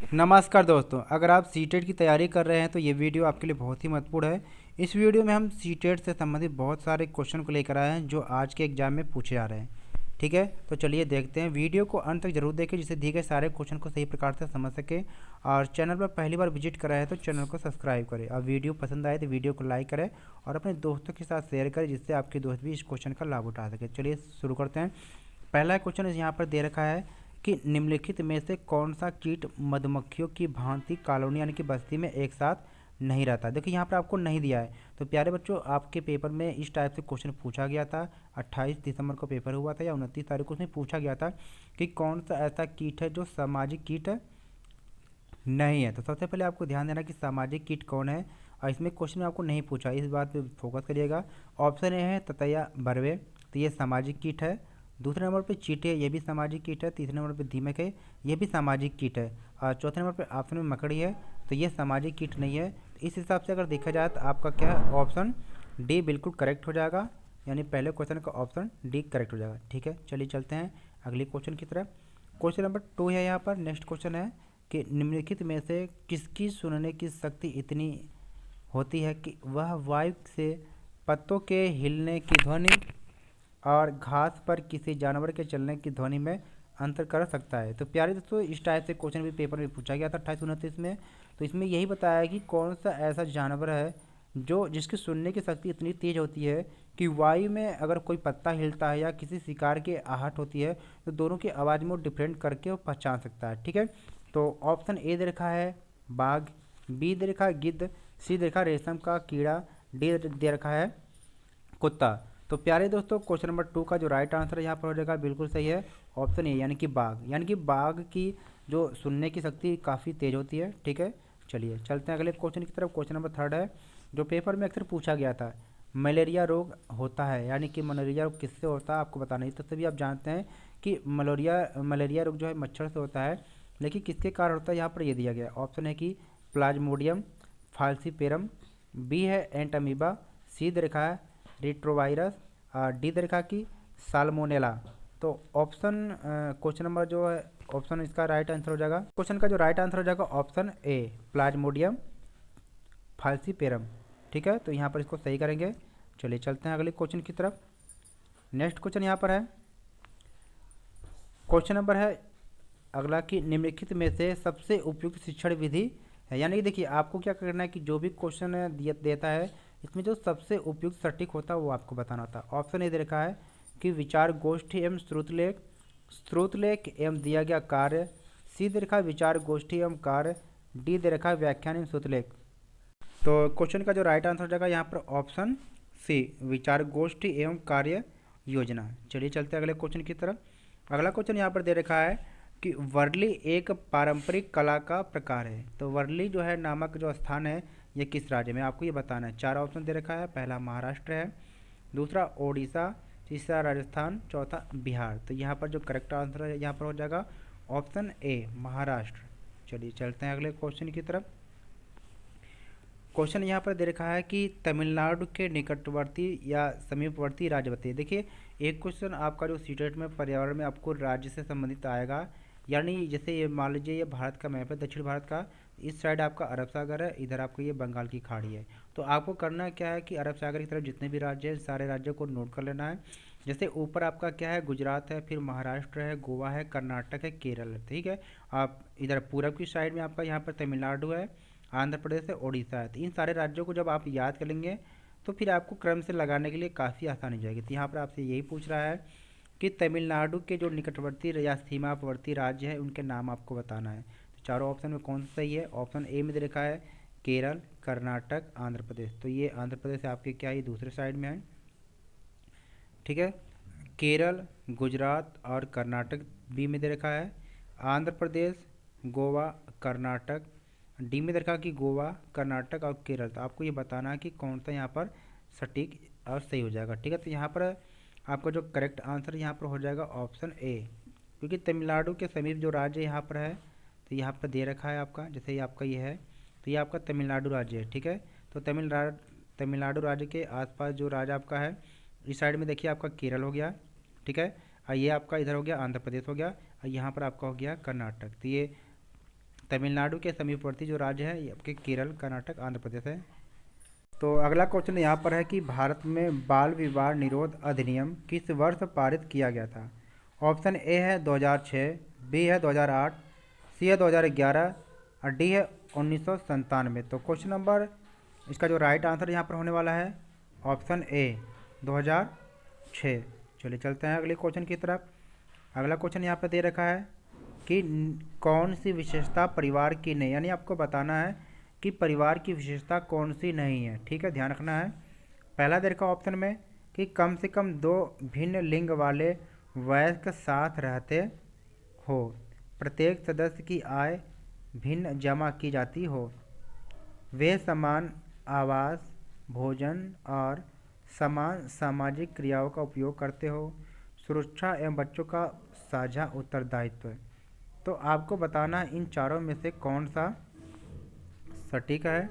नमस्कार दोस्तों, अगर आप सीटेट की तैयारी कर रहे हैं तो ये वीडियो आपके लिए बहुत ही महत्वपूर्ण है। इस वीडियो में हम सीटेट से संबंधित बहुत सारे क्वेश्चन को लेकर आए हैं जो आज के एग्जाम में पूछे जा रहे हैं। ठीक है, तो चलिए देखते हैं। वीडियो को अंत तक जरूर देखें जिससे दिए गए सारे क्वेश्चन को सही प्रकार से समझ सके। और चैनल पर पहली बार विजिट करा है तो चैनल को सब्सक्राइब करें, और वीडियो पसंद आए तो वीडियो को लाइक करें और अपने दोस्तों के साथ शेयर करें जिससे आपके दोस्त भी इस क्वेश्चन का लाभ उठा सके। चलिए शुरू करते हैं। पहला क्वेश्चन यहाँ पर दे रखा है कि निम्नलिखित में से कौन सा कीट मधुमक्खियों की भांति कॉलोनी यानी कि बस्ती में एक साथ नहीं रहता। देखिए यहाँ पर आपको नहीं दिया है। तो प्यारे बच्चों, आपके पेपर में इस टाइप से क्वेश्चन पूछा गया था। 28 दिसंबर को पेपर हुआ था या 29 तारीख को उसमें पूछा गया था कि कौन सा ऐसा कीट है जो सामाजिक कीट नहीं है। तो सबसे पहले आपको ध्यान देना कि सामाजिक कीट कौन है, और इसमें क्वेश्चन में आपको नहीं पूछा, इस बात पे फोकस करिएगा। ऑप्शन ए है ततैया बरवे, तो ये सामाजिक कीट है। दूसरे नंबर पे चींटी, ये भी सामाजिक कीट है। तीसरे नंबर पे दीमक है, ये भी सामाजिक कीट है। और चौथे नंबर पे ऑप्शन में मकड़ी है, तो ये सामाजिक कीट नहीं है। तो इस हिसाब से अगर देखा जाए तो आपका क्या है, ऑप्शन डी बिल्कुल करेक्ट हो जाएगा। यानी पहले क्वेश्चन का ऑप्शन डी करेक्ट हो जाएगा। ठीक है, चलिए चलते हैं अगले क्वेश्चन की तरफ। क्वेश्चन नंबर 2 है यहाँ पर। नेक्स्ट क्वेश्चन है कि निम्नलिखित में से किसकी सुनने की शक्ति इतनी होती है कि वह वायु से पत्तों के हिलने की ध्वनि और घास पर किसी जानवर के चलने की ध्वनि में अंतर कर सकता है। तो प्यारे दोस्तों, इस टाइप से क्वेश्चन भी पेपर में पूछा गया था 28-29 में। तो इसमें यही बताया है कि कौन सा ऐसा जानवर है जो जिसकी सुनने की शक्ति इतनी तेज होती है कि वायु में अगर कोई पत्ता हिलता है या किसी शिकार की आहट होती है तो दोनों की आवाज़ में वो डिफरेंट करके वो पहचान सकता है। ठीक है, तो ऑप्शन ए दे रखा है बाघ, बी दे रखा है गिद्ध, सी दे रखा है रेशम का कीड़ा, डी दे रखा है कुत्ता। तो प्यारे दोस्तों, क्वेश्चन नंबर 2 का जो राइट आंसर यहाँ पर हो जाएगा बिल्कुल सही है, ऑप्शन ए यानी कि बाघ। यानी कि बाघ की जो सुनने की शक्ति काफ़ी तेज होती है। ठीक है, चलिए चलते हैं अगले क्वेश्चन की तरफ। क्वेश्चन नंबर 3 है जो पेपर में अक्सर पूछा गया था। मलेरिया रोग होता है, यानी कि मलेरिया रोग किससे होता है आपको बताना है। तो सभी आप जानते हैं कि मलेरिया रोग जो है मच्छर से होता है, लेकिन किसके कारण होता है यहाँ पर ये दिया गया है। ऑप्शन है कि प्लाज्मोडियम फाल्सीपेरम, बी है एंटामीबा, सी दे रखा है रिट्रोवायरस, डी दे रखा कि साल्मोनेला। तो ऑप्शन क्वेश्चन नंबर जो है ऑप्शन इसका राइट आंसर हो जाएगा। क्वेश्चन का जो राइट आंसर हो जाएगा ऑप्शन ए प्लाज्मोडियम फाल्सीपेरम। ठीक है, तो यहाँ पर इसको सही करेंगे। चलिए चलते हैं अगले क्वेश्चन की तरफ। नेक्स्ट क्वेश्चन यहाँ पर है, क्वेश्चन नंबर है अगला कि निम्नलिखित में से सबसे उपयुक्त शिक्षण विधि है। यानी कि देखिए आपको क्या करना है कि जो भी क्वेश्चन देता है इसमें जो सबसे उपयुक्त सटीक होता है वो आपको बताना होता है। ऑप्शन ए दे रखा है कि विचार गोष्ठी एवं श्रुतलेख एवं दिया गया कार्य, सी दे रखा है विचार गोष्ठी एवं कार्य, डी दे रखा है व्याख्यान एवं श्रुतलेख। तो क्वेश्चन का जो राइट आंसर हो जाएगा यहाँ पर ऑप्शन सी विचार गोष्ठी एवं कार्य योजना। चलिए चलते हैं अगले क्वेश्चन की तरफ। अगला क्वेश्चन यहाँ पर दे रखा है कि वर्ली एक पारंपरिक कला का प्रकार है। तो वर्ली जो है नामक जो स्थान है ये किस राज्य में, आपको ये बताना है। 4 ऑप्शन दे रखा है। पहला महाराष्ट्र है, दूसरा ओडिशा, तीसरा राजस्थान, चौथा बिहार। तो यहाँ पर जो करेक्ट आंसर है यहाँ पर हो जाएगा ऑप्शन ए महाराष्ट्र। चलिए चलते हैं अगले क्वेश्चन की तरफ। क्वेश्चन यहाँ पर दे रखा है कि तमिलनाडु के निकटवर्ती या समीपवर्ती राज्य बताइए। देखिए एक क्वेश्चन आपका जो सीटेट में पर्यावरण में आपको राज्य से संबंधित आएगा। यानी जैसे ये मान लीजिए ये भारत का मैप है, दक्षिण भारत का, इस साइड आपका अरब सागर है, इधर आपको ये बंगाल की खाड़ी है। तो आपको करना क्या है कि अरब सागर की तरफ जितने भी राज्य हैं सारे राज्यों को नोट कर लेना है। जैसे ऊपर आपका क्या है, गुजरात है, फिर महाराष्ट्र है, गोवा है, कर्नाटक है, केरल है। ठीक है, आप इधर पूरब की साइड में आपका यहाँ पर तमिलनाडु है, आंध्र प्रदेश है, उड़ीसा है। तो इन सारे राज्यों को जब आप याद कर लेंगे तो फिर आपको क्रम से लगाने के लिए काफ़ी आसानी हो जाएगी। तो यहाँ पर आपसे यही पूछ रहा है कि तमिलनाडु के जो निकटवर्ती या सीमावर्ती राज्य है उनके नाम आपको बताना है। तो चारों ऑप्शन में कौन सा सही है। ऑप्शन ए में दे रखा है केरल, कर्नाटक, आंध्र प्रदेश। तो ये आंध्र प्रदेश आपके क्या है दूसरे साइड में है। ठीक है, केरल, गुजरात और कर्नाटक बी में दे रखा है, आंध्र प्रदेश, गोवा, कर्नाटक डी में दे रखा कि गोवा, कर्नाटक और केरल। तो आपको ये बताना है कि कौन सा यहाँ पर सटीक और सही हो जाएगा। ठीक है, तो यहाँ पर आपका जो करेक्ट आंसर यहाँ पर हो जाएगा ऑप्शन ए, क्योंकि तमिलनाडु के समीप जो राज्य यहाँ पर है तो यहाँ पर दे रखा है आपका, जैसे ये आपका ये है तो ये आपका तमिलनाडु राज्य है। ठीक है, तो तमिलनाडु राज्य के आसपास जो राज्य आपका है इस साइड में देखिए आपका केरल हो गया। ठीक है, और ये आपका इधर हो गया आंध्र प्रदेश हो गया, और यहाँ पर आपका हो गया कर्नाटक। तो ये तमिलनाडु के समीपवर्ती जो राज्य है ये आपके केरल, कर्नाटक, आंध्र प्रदेश है। तो अगला क्वेश्चन यहाँ पर है कि भारत में बाल विवाह निरोध अधिनियम किस वर्ष पारित किया गया था? ऑप्शन ए है 2006, बी है 2008, सी है 2011 और डी है 1997। तो क्वेश्चन नंबर इसका जो राइट आंसर यहाँ पर होने वाला है ऑप्शन ए 2006। चलिए चलते हैं अगले क्वेश्चन की तरफ। अगला क्वेश्चन यहाँ पर दे रखा है कि कौन सी विशेषता परिवार की नहीं, यानी आपको बताना है कि परिवार की विशेषता कौन सी नहीं है। ठीक है, ध्यान रखना है। पहला दे रखा ऑप्शन में कि कम से कम 2 भिन्न लिंग वाले वयस्क साथ रहते हो, प्रत्येक सदस्य की आय भिन्न जमा की जाती हो, वे समान आवास, भोजन और समान सामाजिक क्रियाओं का उपयोग करते हो, सुरक्षा एवं बच्चों का साझा उत्तरदायित्व। तो आपको बताना इन चारों में से कौन सा सटीक है।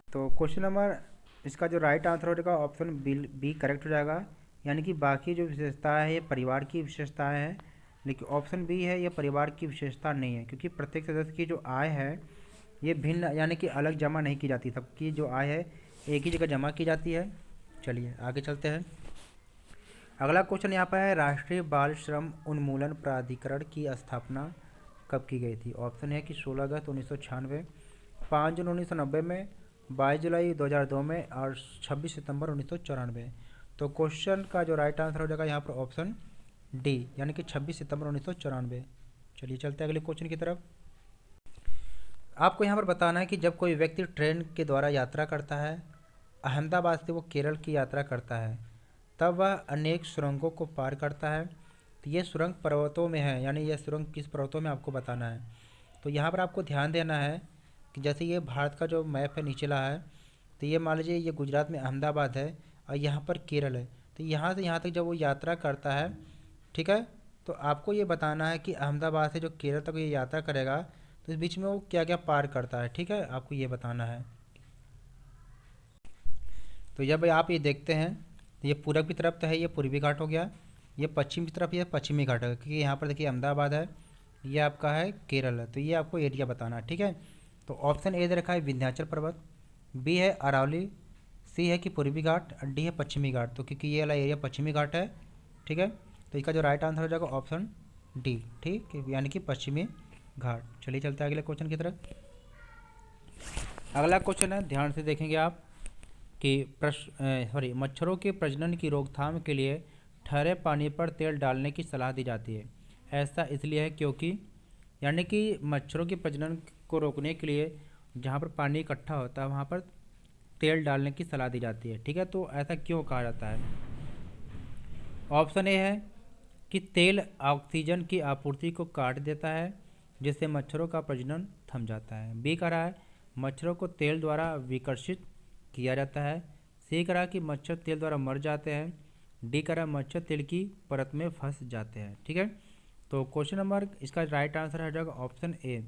तो क्वेश्चन नंबर इसका जो राइट आंसर हो जाएगा ऑप्शन बी करेक्ट हो जाएगा, यानी कि बाकी जो विशेषताएं है ये परिवार की विशेषताएं हैं, लेकिन ऑप्शन बी है ये परिवार की विशेषता नहीं है, क्योंकि प्रत्येक सदस्य की जो आय है ये भिन्न यानी कि अलग जमा नहीं की जाती, सबकी जो आय है एक ही जगह जमा की जाती है। चलिए आगे चलते हैं। अगला क्वेश्चन यहाँ पर है राष्ट्रीय बाल श्रम उन्मूलन प्राधिकरण की स्थापना कब की गई थी? ऑप्शन है कि 16 अगस्त 1996, 5 जून 1990 में, 22 जुलाई 2002 में और 26 सितंबर 1994। तो क्वेश्चन का जो राइट आंसर हो जाएगा यहाँ पर ऑप्शन डी, यानी कि 26 सितंबर 1994। चलिए चलते हैं अगले क्वेश्चन की तरफ। आपको यहाँ पर बताना है कि जब कोई व्यक्ति ट्रेन के द्वारा यात्रा करता है, अहमदाबाद से वो केरल की यात्रा करता है, तब वह अनेक सुरंगों को पार करता है। तो ये सुरंग पर्वतों में है, यानी यह सुरंग किस पर्वतों में आपको बताना है। तो यहाँ पर आपको ध्यान देना है कि जैसे ये भारत का जो मैप है नीचला है, तो ये मान लीजिए ये गुजरात में अहमदाबाद है और यहाँ पर केरल है। तो यहाँ से यहाँ तक जब वो यात्रा करता है, ठीक है, तो आपको ये बताना है कि अहमदाबाद से जो केरल तक ये यात्रा करेगा तो इस बीच में वो क्या क्या पार करता है। ठीक है, आपको ये बताना है। तो जब आप ये देखते हैं तो ये पूरब की तरफ तो है ये पूर्वी घाट हो गया, ये पश्चिम की तरफ ये पश्चिमी घाट है, क्योंकि यहाँ पर देखिए अहमदाबाद है, ये आपका है केरल है। तो ये आपको एरिया बताना है। ठीक है, तो ऑप्शन ए दे रखा है विंध्याचल पर्वत, बी है अरावली, सी है कि पूर्वी घाट और डी है पश्चिमी घाट। तो क्योंकि ये वाला एरिया पश्चिमी घाट है, ठीक है, तो इसका जो राइट आंसर हो जाएगा ऑप्शन डी, ठीक, यानी कि पश्चिमी घाट। चलिए चलते हैं अगले क्वेश्चन की तरफ। अगला क्वेश्चन है, ध्यान से देखेंगे आप कि मच्छरों के प्रजनन की रोकथाम के लिए ठहरे पानी पर तेल डालने की सलाह दी जाती है। ऐसा इसलिए है क्योंकि, यानी कि मच्छरों के प्रजनन को रोकने के लिए जहाँ पर पानी इकट्ठा होता है वहाँ पर तेल डालने की सलाह दी जाती है। ठीक है, तो ऐसा क्यों कहा जाता है? ऑप्शन ए है कि तेल ऑक्सीजन की आपूर्ति को काट देता है, जिससे मच्छरों का प्रजनन थम जाता है। बी कह रहा है मच्छरों को तेल द्वारा विकर्षित किया जाता है। सी कह रहा है कि मच्छर तेल द्वारा मर जाते हैं। डी कह रहा है मच्छर तेल की परत में फंस जाते हैं। ठीक है, तो क्वेश्चन नंबर इसका राइट आंसर हो जाएगा ऑप्शन ए,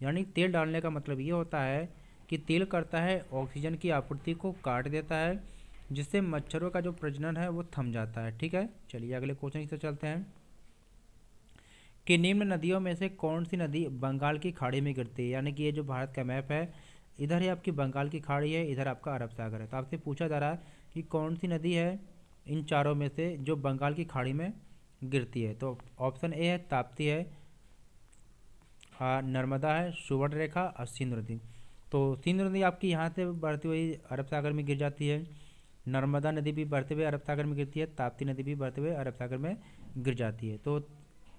यानी तेल डालने का मतलब ये होता है कि तेल करता है ऑक्सीजन की आपूर्ति को काट देता है, जिससे मच्छरों का जो प्रजनन है वो थम जाता है। ठीक है, चलिए अगले क्वेश्चन से चलते हैं कि निम्न नदियों में से कौन सी नदी बंगाल की खाड़ी में गिरती है? यानी कि ये जो भारत का मैप है, इधर है आपकी बंगाल की खाड़ी है, इधर आपका अरब सागर है। तो आपसे पूछा जा रहा है कि कौन सी नदी है इन चारों में से जो बंगाल की खाड़ी में गिरती है। तो ऑप्शन ए है ताप्ती है, नर्मदा है, सुवर्णरेखा और सिंधु नदी। तो सिंधु नदी आपकी यहाँ से बढ़ती हुई अरब सागर में गिर जाती है, नर्मदा नदी भी बढ़ते हुए अरब सागर में गिरती है, ताप्ती नदी भी बढ़ते हुए अरब सागर में गिर जाती है। तो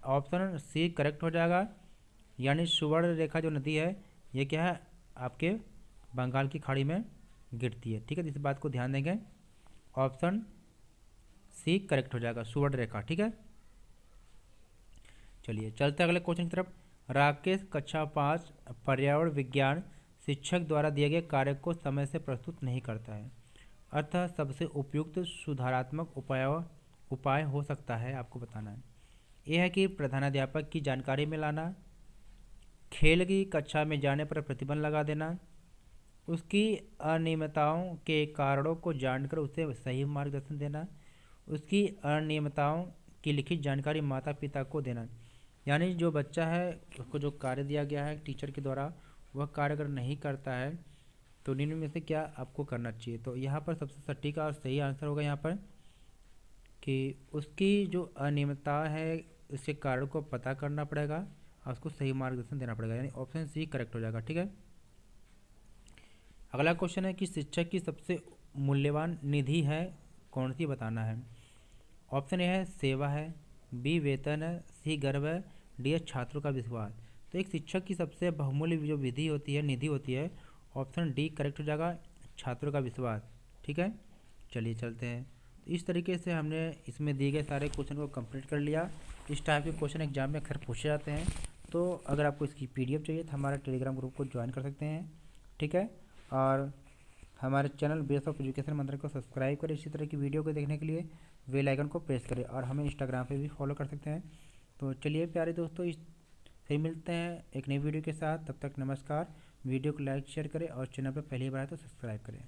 ऑप्शन सी करेक्ट हो जाएगा, यानी सुवर्ण रेखा जो नदी है ये क्या है आपके बंगाल की खाड़ी में गिरती है। ठीक है, इस बात को ध्यान देंगे, ऑप्शन सी करेक्ट हो जाएगा, सुवर्ण रेखा। ठीक है, चलिए चलते हैं अगले क्वेश्चन की तरफ। राकेश कक्षा 5 पर्यावरण विज्ञान शिक्षक द्वारा दिए गए कार्य को समय से प्रस्तुत नहीं करता है, अतः सबसे उपयुक्त सुधारात्मक उपाय हो सकता है, आपको बताना है। यह है कि प्रधानाध्यापक की जानकारी में लाना, खेल की कक्षा में जाने पर प्रतिबंध लगा देना, उसकी अनियमितताओं के कारणों को जानकर उसे सही मार्गदर्शन देना, उसकी अनियमितताओं की लिखित जानकारी माता पिता को देना। यानी जो बच्चा है उसको जो कार्य दिया गया है टीचर के द्वारा, वह कार्य अगर नहीं करता है तो निम्न में से क्या आपको करना चाहिए। तो यहाँ पर सबसे सटीक और सही आंसर होगा यहाँ पर कि उसकी जो अनियमितता है उसके कारण को पता करना पड़ेगा और उसको सही मार्गदर्शन देना पड़ेगा, यानी ऑप्शन सी करेक्ट हो जाएगा। ठीक है, अगला क्वेश्चन है कि शिक्षक की सबसे मूल्यवान निधि है कौन सी, बताना है। ऑप्शन ए है सेवा है, बी वेतन है, सी गर्व है, डी है छात्रों का विश्वास। तो एक शिक्षक की सबसे बहुमूल्य जो विधि होती है, निधि होती है, ऑप्शन डी करेक्ट हो जाएगा, छात्रों का विश्वास। ठीक है, चलिए चलते हैं। तो इस तरीके से हमने इसमें दिए गए सारे क्वेश्चन को कंप्लीट कर लिया। इस टाइप के क्वेश्चन एग्जाम में अक्सर पूछे जाते हैं। तो अगर आपको इसकी पीडीएफ चाहिए तो हमारे टेलीग्राम ग्रुप को ज्वाइन कर सकते हैं। ठीक है, और हमारे चैनल बेस ऑफ एजुकेशन मंत्र को सब्सक्राइब करें इसी तरह की वीडियो को देखने के लिए, बेल आइकन को प्रेस करें, और हमें इंस्टाग्राम पे भी फॉलो कर सकते हैं। तो चलिए प्यारे दोस्तों, फिर मिलते हैं एक नई वीडियो के साथ। तब तक नमस्कार। वीडियो को लाइक शेयर करें और चैनल पर पहली बार आए तो सब्सक्राइब करें।